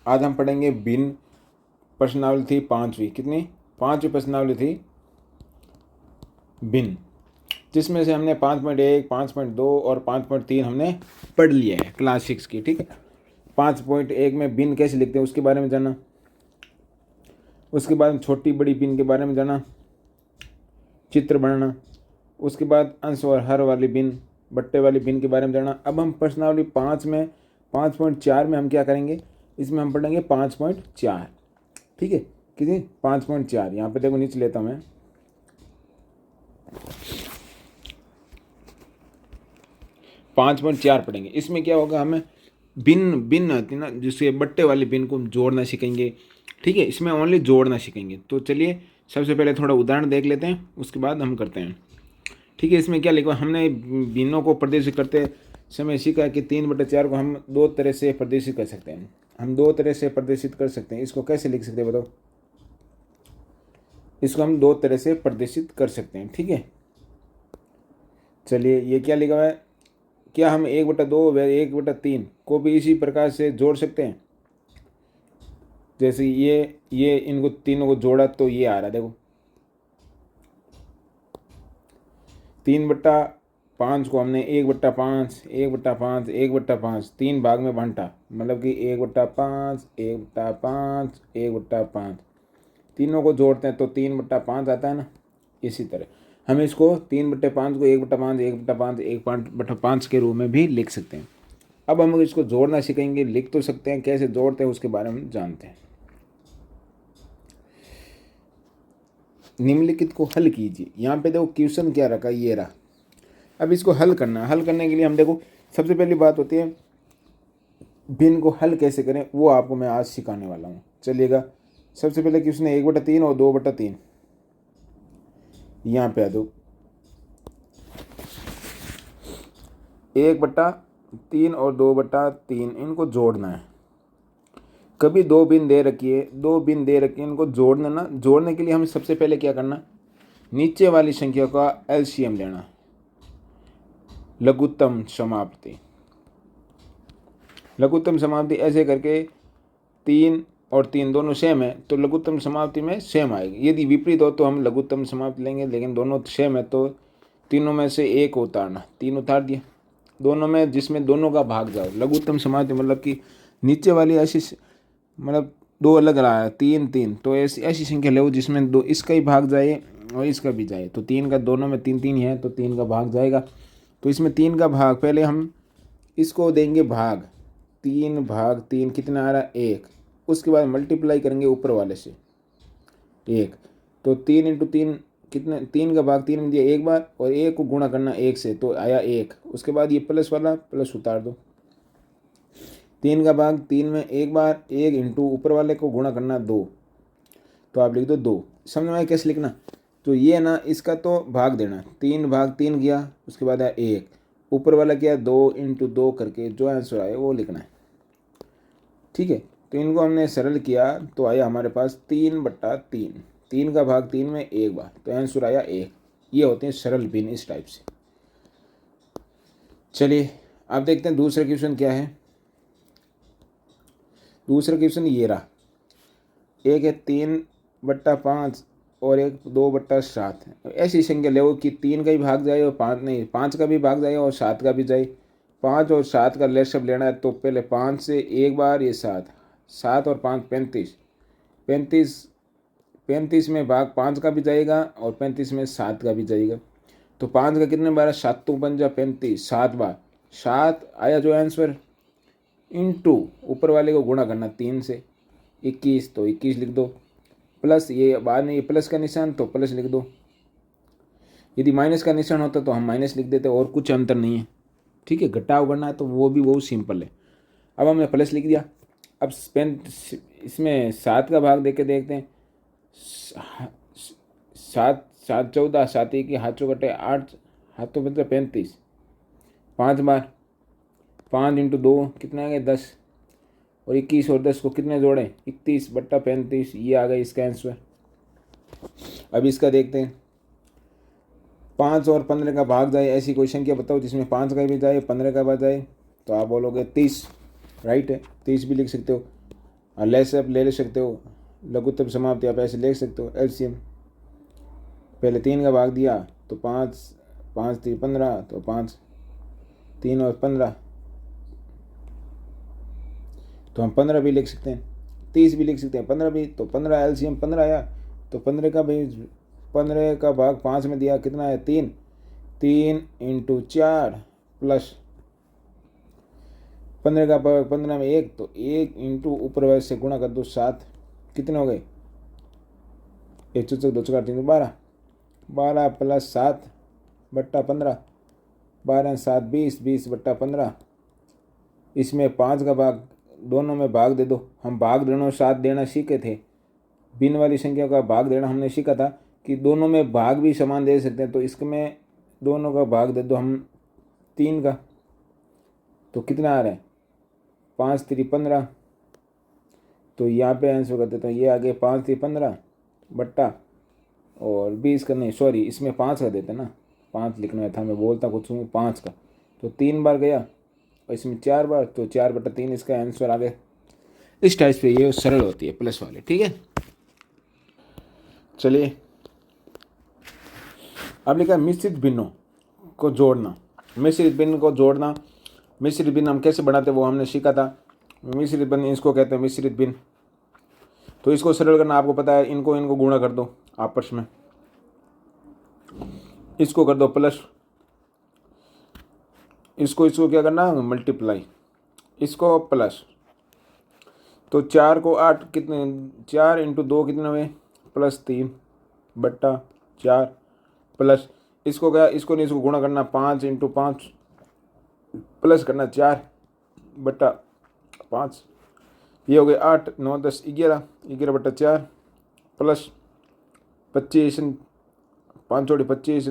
आज हम पढ़ेंगे भिन्न प्रश्नावली थी पांचवी, कितनी? पांचवी प्रश्नावली थी भिन्न, जिसमें से हमने 5.1, 5.2 और 5.3 हमने पढ़ लिया है क्लास 6 की। ठीक है, 5.1 में भिन्न कैसे लिखते हैं उसके बारे में जाना, उसके बाद छोटी बड़ी भिन्न के बारे में जाना, चित्र बनाना, उसके बाद अंश और हर वाली भिन्न, बट्टे वाली भिन्न के बारे में जाना। अब हम प्रश्नावली 5 में 5.4 में हम क्या करेंगे, इसमें हम पढ़ेंगे 5.4। ठीक है, कितनी? 5.4। यहाँ पे देखो नीचे लेता हूँ मैं, 5.4 पढ़ेंगे। इसमें क्या होगा, हमें भिन्न भिन्न आती है ना, जिससे बट्टे वाली भिन्न को हम जोड़ना सीखेंगे। ठीक है, इसमें ओनली जोड़ना सीखेंगे। तो चलिए सबसे पहले थोड़ा उदाहरण देख लेते हैं, उसके बाद हम करते हैं। ठीक है, इसमें क्या लिखा, हमने भिन्नों को प्रदर्शित करते समय सीखा कि 3/4 को हम दो तरह से प्रदर्शित कर सकते हैं। हम दो तरह से प्रदर्शित कर सकते हैं। इसको कैसे लिख सकते हैं बताओ? इसको हम दो तरह से प्रदर्शित कर सकते हैं। ठीक है, चलिए ये क्या लिखा हुआ है, क्या हम 1/2 व 1/3 को भी इसी प्रकार से जोड़ सकते हैं? जैसे ये इनको तीनों को जोड़ा तो ये आ रहा है, देखो 3/5 को हमने 1/5, 1/5, 1/5 3 भाग में बांटा, मतलब कि 1/5, 1/5, 1/5 तीनों को जोड़ते हैं तो 3/5 आता है ना। इसी तरह हम इसको 3/5 को 1/5, 1/5, 1/5 के रूप में भी लिख सकते हैं। अब हम इसको जोड़ना सीखेंगे, लिख तो सकते हैं, कैसे जोड़ते हैं उसके बारे में जानते हैं। निम्नलिखित को हल कीजिए। यहाँ पे देखो क्वेश्चन क्या रखा, ये रहा। अब इसको हल करना है। हल करने के लिए हम देखो, सबसे पहली बात होती है भिन्न को हल कैसे करें, वो आपको मैं आज सिखाने वाला हूँ। चलिएगा, सबसे पहले क्वेश्चन है 1/3 और 2/3। यहाँ पे आ दो 1/3 और 2/3 इनको जोड़ना है। कभी दो भिन्न दे रखी है, दो भिन्न दे रखी है, इनको जोड़ना ना। जोड़ने के लिए हमें सबसे पहले क्या करना, नीचे वाली संख्या का एलसीएम लेना, लघुत्तम समाप्ति। लघुत्तम समाप्ति ऐसे करके 3 और 3 दोनों सेम है तो लघुत्तम समाप्ति में सेम आएगी। यदि विपरीत हो तो हम लघुत्तम समाप्ति लेंगे, लेकिन दोनों सेम है तो तीनों में से एक उतारना। 3 उतार दिया, दोनों में जिसमें दोनों का भाग जाओ। लघुत्तम समाप्ति मतलब कि नीचे वाली ऐसी, मतलब दो अलग रहा है 3 3, तो ऐसी संख्या ले जिसमें दो इसका ही भाग जाए और इसका भी जाए। तो 3 का दोनों में 3 3 ही है तो 3 का भाग जाएगा। तो इसमें 3 का भाग, पहले हम इसको देंगे भाग, 3/3 कितना आ रहा है 1। उसके बाद मल्टीप्लाई करेंगे ऊपर वाले से 1, तो 3 × 3 कितने, 3 का भाग 3 में दिया एक बार, और 1 को गुणा करना 1 से तो आया 1। उसके बाद ये प्लस वाला प्लस उतार दो, 3 का भाग 3 में एक बार, 1 इंटू ऊपर वाले को गुणा करना 2, तो आप लिख दो 2। समझ में आया कैसे लिखना? तो ये ना, इसका तो भाग देना, 3/3 गया, उसके बाद आया 1, ऊपर वाला क्या 2 × 2 करके जो आंसर आए वो लिखना है। ठीक है, तो इनको हमने सरल किया तो आया हमारे पास 3/3, 3 का भाग 3 में एक बार, तो आंसर आया 1। ये होते हैं सरल भिन्न, इस टाइप से। चलिए आप देखते हैं दूसरा क्वेश्चन क्या है। दूसरा क्वेश्चन ये रहा, एक है 3/5 और एक 2/7। ऐसी संख्या ले कि 3 का भी भाग जाए और 5 नहीं, 5 का भी भाग जाए और 7 का भी जाए। 5 और 7 का लेशब लेना है तो पहले 5 से एक बार ये 7, 7 और 5 35, 35 में भाग 5 का भी जाएगा और 35 में 7 का भी जाएगा। तो 5 का कितने बार, 7 पंजा 35, 7 बार 7 आया जो आंसर, इंटू ऊपर वाले को गुणा करना 3 से 21, तो 21 लिख दो, प्लस ये बाद में ये प्लस का निशान तो प्लस लिख दो। यदि माइनस का निशान होता तो हम माइनस लिख देते, और कुछ अंतर नहीं है। ठीक है, घटाव करना है तो वो भी बहुत सिंपल है। अब हमने प्लस लिख दिया। अब इसमें 7 का भाग देके देखते हैं। 7 7 14, 7 1 हाथों कटे 8, हाथों बचे 35, 5 बार 5 × 2 कितना आ गया 10, और 21 और 10 को कितने जोड़ें 31/35, ये आ गया इसका आंसर। अब इसका देखते हैं, 5 और 15 का भाग जाए, ऐसी कोई संख्या बताओ जिसमें 5 का भी जाए 15 का भी जाए। तो आप बोलोगे 30, राइट है, 30 भी लिख सकते हो। और लेस आप ले सकते हो, लघुत्तम समाप्ति आप ऐसे ले सकते हो। एलसीएम पहले 3 का भाग दिया तो 5, 5 3 15, तो 5 3 और 15, तो हम 15 भी लिख सकते हैं, 30 भी लिख सकते हैं, 15 भी। तो 15 एलसीएम 15 आया, तो 15 का भी 15 का भाग 5 में दिया, कितना है 3, 3 इंटू 4 प्लस 15 का भाग 15 में 1, तो 1 इंटू ऊपर वाले से गुणा कर दो 7, कितने हो गए 1 चौचक 2 4 3 12, 12 प्लस 7 बट्टा 15, 12 7 20, 20 बट्टा 15। इसमें 5 का भाग दोनों में भाग दे दो। हम भाग ऋणों साथ देना सीखे थे, भिन्न वाली संख्या का भाग देना हमने सीखा था कि दोनों में भाग भी समान दे सकते हैं। तो इसमें दोनों का भाग दे दो हम 3 का, तो कितना आ रहा है 5 3 15। तो यहाँ पे आंसर कर देता हूँ, ये आगे 5 3 15 बट्टा और 20 का, नहीं सॉरी इसमें 5 का देते ना, 5 लिखना था, मैं बोलता कुछ हूँ 5 का, तो 3 बार गया और इसमें 4 बार, तो 4 बटा 3 इसका आंसर आ गया। इस टाइप पे ये सरल होती है प्लस वाले, ठीक है। चलिए अब लिखा मिश्रित भिन्नों को जोड़ना। मिश्रित भिन्न को जोड़ना, मिश्रित भिन्न हम कैसे बनाते वो हमने सीखा था। मिश्रित भिन्न इसको कहते हैं मिश्रित भिन्न। तो इसको सरल करना आपको पता है, इनको इनको गुणा कर दो आपस में, इसको कर दो प्लस, इसको इसको क्या करना मल्टीप्लाई, इसको प्लस। तो 4 को 8 कितने, 4 इंटू 2 कितने हुए प्लस 3 बट्टा 4 प्लस, इसको क्या, इसको नहीं इसको गुणा करना 5 इंटू 5 प्लस करना 4 बट्टा 5, ये हो गए 8 9 10 11, 11 बट्टा 4 प्लस 25, 5 जोड़ी 25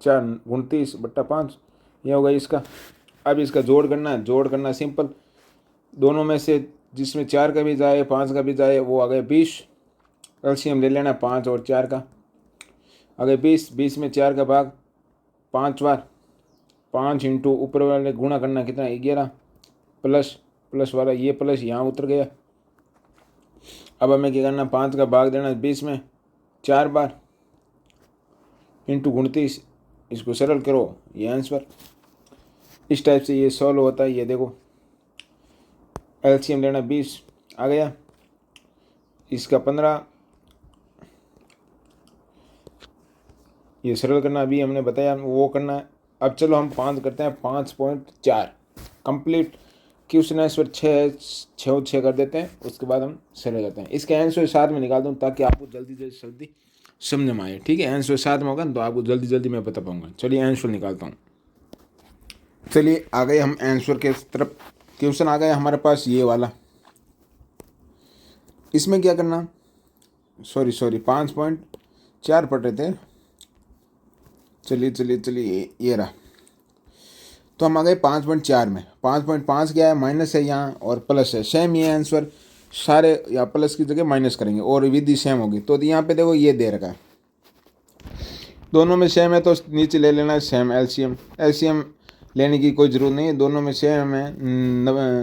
4 29 बट्टा 5, ये हो गया इसका। अब इसका जोड़ करना है, जोड़ करना सिंपल, दोनों में से जिसमें 4 का भी जाए 5 का भी जाए वो आ गए 20, एलसीएम ले लेना 5 और 4 का, आ गए 20, 20 में 4 का भाग 5 बार, 5 इंटू ऊपर वाले गुणा करना कितना 11 प्लस, प्लस वाला ये प्लस यहाँ उतर गया। अब हमें क्या करना, 5 का भाग देना 20 में 4 बार इंटू 29, इसको सरल करो ये आंसर। इस टाइप से ये सॉल्व होता है। ये देखो एलसीएम लेना 20 आ गया, इसका 15, ये सरल करना अभी हमने बताया वो करना है। अब चलो हम 5 करते हैं, 5.4 कंप्लीट क्वेश्चन आंसर 6 कर देते हैं, उसके बाद हम सरल करते हैं। इसके आंसर 7 में निकाल दूँ ताकि आपको जल्दी समझ में आए, ठीक है। आंसर 7 में होगा तो आपको जल्दी मैं बता पाऊंगा। चलिए आंसर निकालता हूँ। चलिए आ गए हम आंसर के तरफ। क्वेश्चन आ गया हमारे पास ये वाला, इसमें क्या करना, सॉरी 5.4 पढ़ रहे थे। चलिए ये रहा। तो हम आ गए 5.4 में, 5.5 क्या है माइनस है यहाँ और प्लस है, सेम ये आंसर सारे या प्लस की जगह माइनस करेंगे और विधि सेम होगी। तो यहाँ पे देखो ये दे रखा है, दोनों में सेम है तो नीचे ले लेना है सेम। एलसीएम लेने की कोई ज़रूरत नहीं है, दोनों में सेम है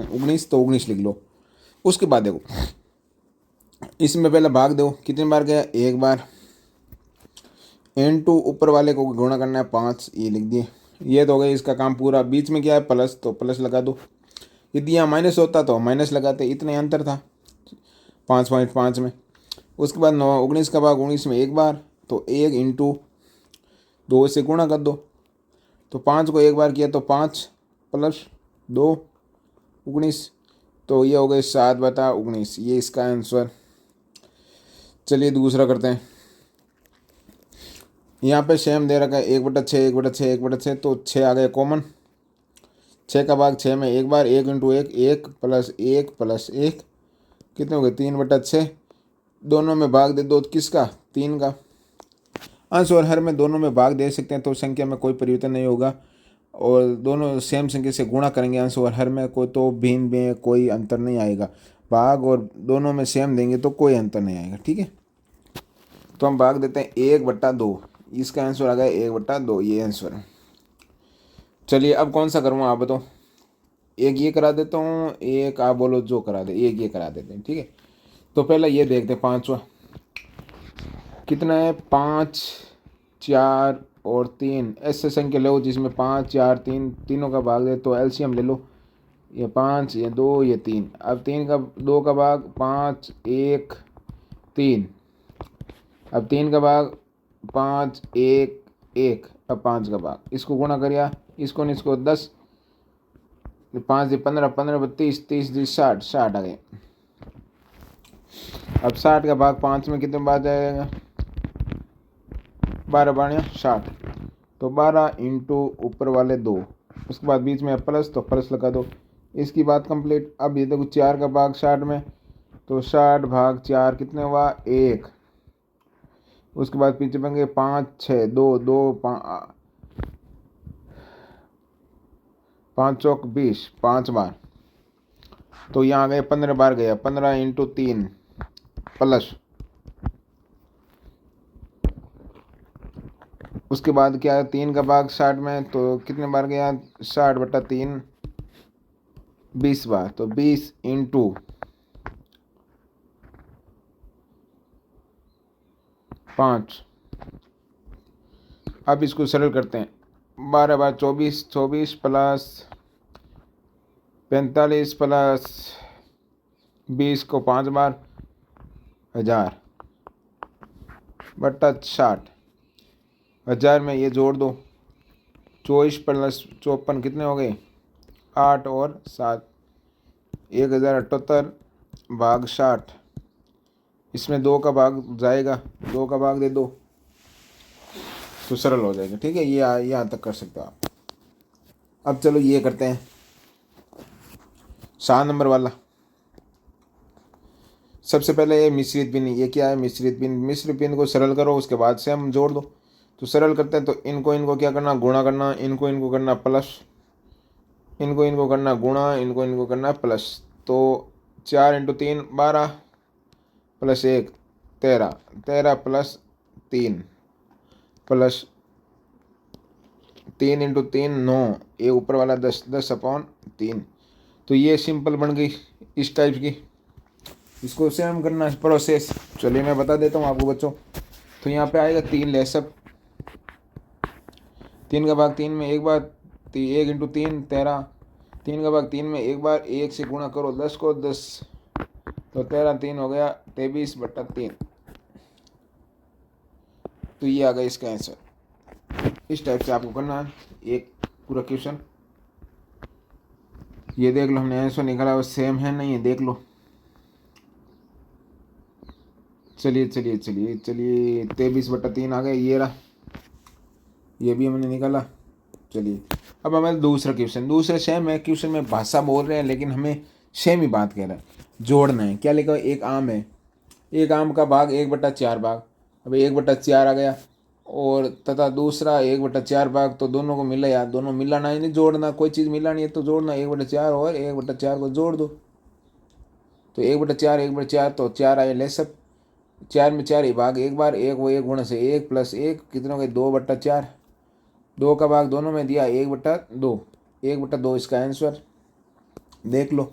19, तो 19 लिख लो। उसके बाद देखो इसमें पहले भाग दो, कितने बार गया 1 बार, इनटू ऊपर वाले को गुणा करना है 5, ये लिख दिए। ये तो हो गया इसका काम पूरा। बीच में क्या है प्लस, तो प्लस लगा दो। यदि यहाँ माइनस होता तो माइनस लगाते, इतने अंतर था 5.5 में। उसके बाद 19 का भाग 19 में 1 बार, तो 1 इंटू 2 से गुणा कर दो। तो 5 को 1 बार किया तो 5 प्लस 2 19, तो ये हो गए 7 बटा 19, ये इसका आंसर। चलिए दूसरा करते हैं। यहाँ पे सेम दे रखा है 1/6 1/6 1/6, तो 6 आ गया कॉमन। 6 का भाग 6 में 1 बार, 1 इंटू 1 1 प्लस 1 प्लस 1, कितने हो गए 3/6। दोनों में भाग दे दो, किसका 3 का। आंसर हर में दोनों में भाग दे सकते हैं तो संख्या में कोई परिवर्तन नहीं होगा, और दोनों सेम संख्या से गुणा करेंगे आंसर हर में कोई तो भिन्न में कोई अंतर नहीं आएगा। भाग और दोनों में सेम देंगे तो कोई अंतर नहीं आएगा, ठीक है। तो हम भाग देते हैं 1/2, इसका आंसर आ गया 1/2, ये आंसर है। चलिए अब कौन सा करूँ आप बताओ। एक ये करा देता हूँ, एक आप बोलो जो करा दे, एक ये करा देते हैं, ठीक है। तो पहला ये देखते हैं, पाँचवा कितना है, 5 4 और 3 ऐसे संख्या लो जिसमें 5 4 3 तीनों का भाग दे, तो एलसीएम ले लो। ये 5, ये 2, ये 3। अब 3 का 2 का भाग 5 1 3। अब 3 का भाग 5 1 1। अब 5 का भाग, इसको गुणा करिया, इसको 10, 5 दी 15, 15 30, 30 दी 60, 60 आ गए। अब 60 का भाग 5 में कितने बार जाएगा, 12 बाणिया 60। तो 12 इंटू ऊपर वाले 2, उसके बाद बीच में प्लस, तो प्लस लगा दो। इसकी बात कंप्लीट। अब ये देखो 4 का भाग 60 में, तो 60 भाग 4 कितने हुआ, 1। उसके बाद पीछे बन गए 5 6 2 2 5 चौक 20, 5 बार। तो यहाँ आ गए 15 बार गया, 15 इंटू 3 प्लस। उसके बाद क्या है, 3 का भाग 60 में, तो कितने बार गया, 60 बटा 3 20 बार। तो 20 इंटू 5। अब इसको सरल करते हैं, 12 बार 24, 24 प्लस 45 प्लस 20 को 5 बार 1000 बटा 60। 1000 में ये जोड़ दो, 24 प्लस 54 कितने हो गए, 8 और 7, 1078 भाग 60। इसमें 2 का भाग जाएगा, 2 का भाग दे दो, तो सरल हो जाएगा, ठीक है। ये यहाँ तक कर सकते हो आप। अब चलो ये करते हैं 7 नंबर वाला। सबसे पहले ये मिश्रित भिन्न, ये क्या है, मिश्रित भिन्न। मिश्रित भिन्न को सरल करो, उसके बाद से हम जोड़ दो। तो सरल करते हैं, तो इनको क्या करना, गुणा करना, इनको करना प्लस, इनको करना गुणा, इनको करना प्लस। तो 4 into 3 12 plus 1 13, 13 plus 3 plus 3 into 3 9, ये ऊपर वाला 10, 10/3। तो ये सिंपल बन गई इस टाइप की। इसको सेम करना प्रोसेस, चलिए मैं बता देता हूँ आपको बच्चों। तो यहाँ पे आएगा 3 लेसअप, 3 का भाग 3 में एक बार, 1 इंटू 3 13। 3 का भाग 3 में एक बार, 1 से गुणा करो 10 को 10, तो 13 3 हो गया 23 बटा 3। तो ये आ गया इसका आंसर। इस टाइप से आपको करना है एक पूरा क्वेश्चन। ये देख लो, हमने आंसर निकाला वो सेम है नहीं है, देख लो। चलिए 23 बटा 3 आ गए, ये रहा, ये भी हमने निकाला। चलिए अब हमारा दूसरा क्वेश्चन, दूसरा सेम है क्वेश्चन में, भाषा बोल रहे हैं लेकिन हमें सेम ही बात कह रहा है, जोड़ना है। क्या लिखा, एक आम है, एक आम का भाग 1/4 भाग। अब 1/4 आ गया, और तथा दूसरा 1/4 भाग, तो दोनों को मिला यार, दोनों मिलाना है, नहीं जोड़ना। कोई चीज़ मिलानी है तो जोड़ना, 1/4 और 1/4 को जोड़ दो। तो 1/4 1/4, तो 4 आए ले सब, 4 में 4 ही भाग एक बार, एक वो 1 गुणे से 1 प्लस 1 कितने हो गए, 2/4। 2 का भाग दोनों में दिया 1/2, 1/2 इसका आंसर देख लो,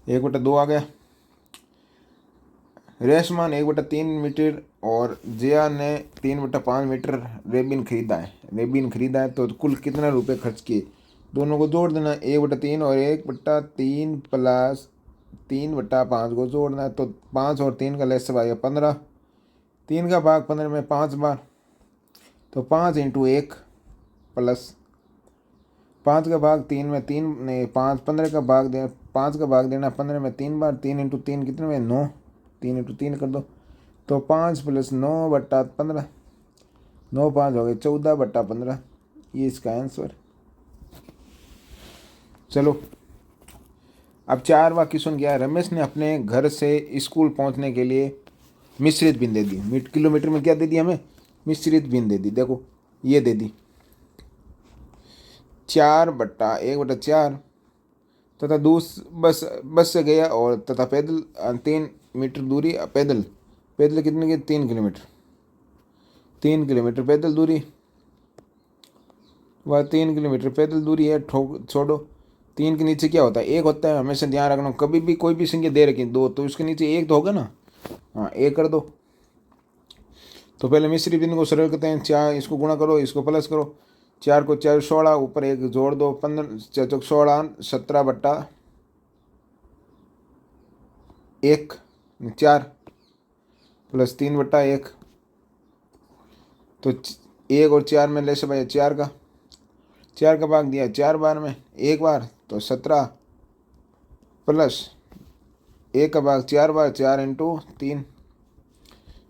1/2 आ गया। रेशमा ने 1/3 मीटर और जया ने 3/5 मीटर रेबिन खरीदा है। रेबिन खरीदा है तो कुल कितना रुपए खर्च किए, दोनों को जोड़ देना, 1/3 और 1/3 प्लस 3/5 को जोड़ना है। तो 5 और 3 का लेस आएगा 15, 3 का भाग 15 में 5 बार, तो 5 इंटू 1 प्लस 5 का भाग 3 में 3 ने 5, 15 का भाग दे 5 का भाग देना 15 में 3 बार, 3 इंटू 3 कितने में 9, 3 इंटू 3 कर दो, तो 5 प्लस 9/15, 9 5 हो गए 14/15, ये इसका आंसर। चलो अब 4वां क्वेश्चन क्या है, रमेश ने अपने घर से स्कूल पहुंचने के लिए मिश्रित भिन्न दे दी। किलोमीटर में क्या दे दी हमें, मिश्रित भिन्न दे दी। देखो ये दे दी 4/1/4, तथा बस से गया, और तथा पैदल 3 मीटर दूरी, पैदल कितने की, 3 किलोमीटर, 3 किलोमीटर पैदल दूरी, वह 3 किलोमीटर पैदल दूरी है, छोड़ो 3 के नीचे क्या होता है, 1 होता है, हमेशा ध्यान रखना। कभी भी कोई भी संख्या दे रखी 2 तो उसके नीचे 1 तो होगा ना। हाँ 1 कर दो। तो पहले मिश्रित भिन्न को सरल करते हैं। 4 इसको गुणा करो, इसको प्लस करो। 4 को 4 16, ऊपर 1 जोड़ दो, 15 4 16 17 बट्टा 1 4 प्लस 3 बट्टा 1। तो 1 और 4 में ले से भाई 4 का भाग दिया 4 बार में, 1 बार तो 17 प्लस 1 का भाग 4 बार, 4 इंटू 3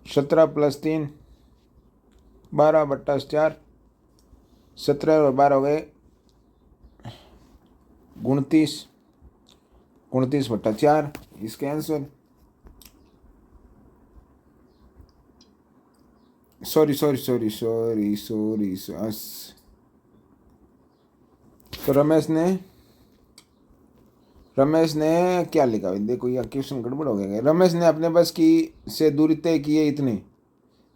17 प्लस 3 12 बट्टा 4, 17 और 12 हो गए 29, 29 बट्टा 4। इसका आंसर सॉरी तो रमेश ने क्या लिखा, देखो ये क्वेश्चन गड़बड़ हो गया। रमेश ने अपने बस की से दूरी तय की है इतनी,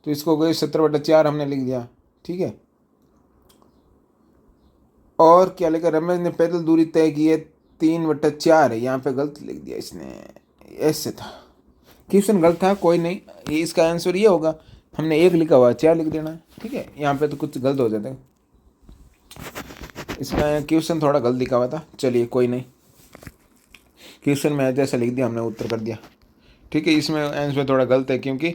तो इसको गए 17/4 हमने लिख दिया, ठीक है। और क्या लिखा, रमेश ने पैदल दूरी तय की है 3/4 है, यहाँ पे गलत लिख दिया इसने, ऐसे था क्वेश्चन गलत था, कोई नहीं। ये इसका आंसर ये होगा, हमने 1 लिखा हुआ 4 लिख देना, ठीक है। यहाँ पे तो कुछ गलत हो जाता है, इसका क्वेश्चन थोड़ा गलत लिखा हुआ था, चलिए कोई नहीं। क्वेश्चन में जैसा लिख दिया हमने उत्तर कर दिया, ठीक है। इसमें आंसर थोड़ा गलत है क्योंकि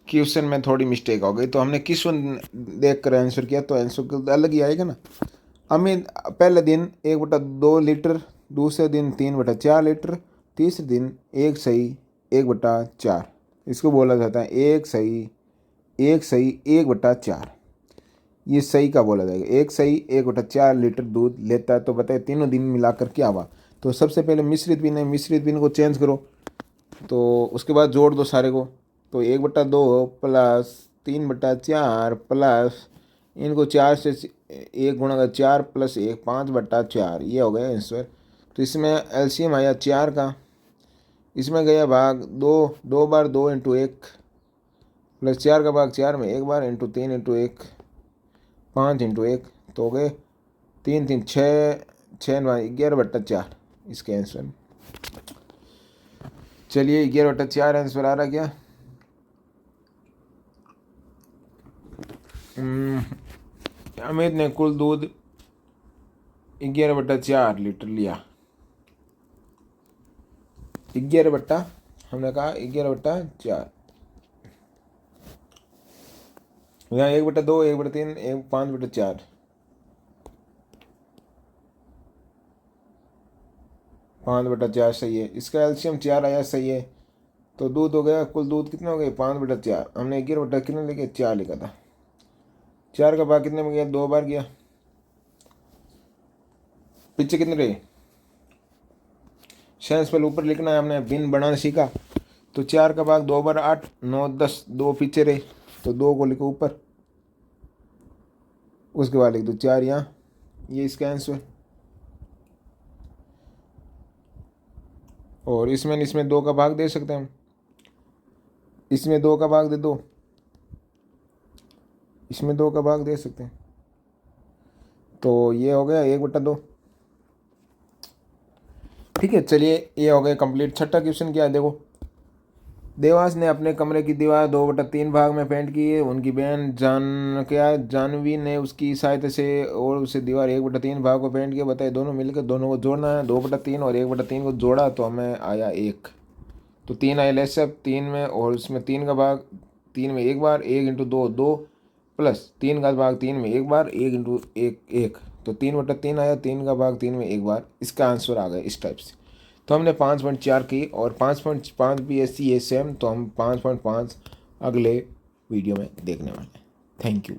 क्वेश्चन में थोड़ी मिस्टेक हो गई, तो हमने क्वेश्चन देख कर आंसर किया तो आंसर अलग ही आएगा ना। अमित पहले दिन 1/2 लीटर, दूसरे दिन 3/4 लीटर, तीसरे दिन 1 सही 1/4, इसको बोला जाता है 1 सही 1/4। ये सही का बोला जाएगा, 1 सही 1/4 लीटर दूध लेता है। तो बताए तीनों दिन मिलाकर क्या हुआ। तो सबसे पहले मिश्रित भिन्न है, मिश्रित भिन्न को चेंज करो, तो उसके बाद जोड़ दो सारे को। तो 1/2 प्लस 3/4 प्लस इनको 4 से 1 गुणा का 4 प्लस 1 5/4, ये हो गया आंसर। तो इसमें एलसीएम आया 4 का, इसमें गया भाग 2 बार 2 इंटू 1 प्लस 4 का भाग 4 में 1 बार इंटू 3 इंटू 1 5 इंटू 1, तो हो गए 3 3 6 6 11/4 इसके आंसर। चलिए 11/4 आंसर आ रहा क्या। अमित ने कुल दूध 11/4 लीटर लिया। 11 हमने कहा 11/4, यहाँ 1/2 1/3 5/4, 5/4 सही है। इसका एलसीएम 4 आया, सही है। तो दूध हो गया, कुल दूध कितने हो गए 5/4, हमने 11 कितने लिखे 4 लिखा था। 4 का भाग कितने में गया 2 बार गया, पीछे कितने रहे सेंस पर ऊपर लिखना है, हमने भिन्न बनाना सीखा। तो 4 का भाग 2 बार 8 9 10, 2 पीछे रहे तो 2 को लिखो ऊपर, उसके बाद लिख दो 4 यहाँ, ये इसका आंसर। और इसमें 2 का भाग दे सकते हैं हम, इसमें 2 का भाग दे दो, इसमें 2 का भाग दे सकते हैं, तो ये हो गया 1/2, ठीक है। चलिए ये हो गया कंप्लीट। छठा क्वेश्चन क्या है, देखो। देवास ने अपने कमरे की दीवार 2/3 भाग में पेंट की है। उनकी बहन जानवी ने उसकी सहायता से और उसे दीवार 1/3 भाग को पेंट किया। बताइए दोनों मिलकर दोनों को जोड़ना है। 2/3 और 1/3 को जोड़ा तो हमें आया 1, तो 3 आया लेस सब 3 में, और उसमें 3 का भाग 3 में 1 बार 1 इंटू 2 2 प्लस 3 का भाग 3 में 1 बार 1 इंटू 1 1, तो 3/3 आया, 3 का भाग 3 में 1 बार, इसका आंसर आ गया इस टाइप से। तो हमने 5.4 की, और 5.5 भी ऐसी है सेम, तो हम 5.5 अगले वीडियो में देखने वाले हैं। Thank you.